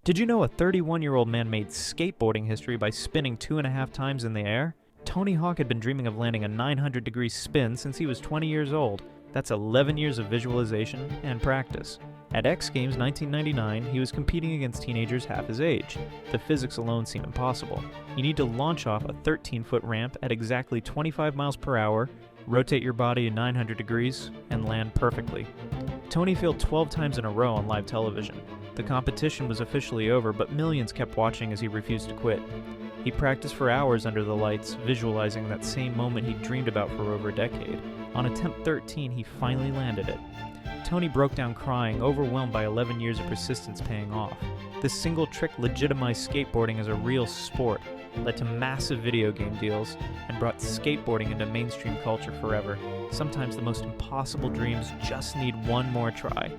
Did you know a 31-year-old man made skateboarding history by spinning 2.5 times in the air? Tony Hawk had been dreaming of landing a 900-degree spin since he was 20 years old. That's 11 years of visualization and practice. At X Games 1999, he was competing against teenagers half his age. The physics alone seemed impossible. You need to launch off a 13-foot ramp at exactly 25 miles per hour, rotate your body 900 degrees, and land perfectly. Tony failed 12 times in a row on live television. The competition was officially over, but millions kept watching as he refused to quit. He practiced for hours under the lights, visualizing that same moment he dreamed about for over a decade. On attempt 13, he finally landed it. Tony broke down crying, overwhelmed by 11 years of persistence paying off. This single trick legitimized skateboarding as a real sport, led to massive video game deals, and brought skateboarding into mainstream culture forever. Sometimes the most impossible dreams just need one more try.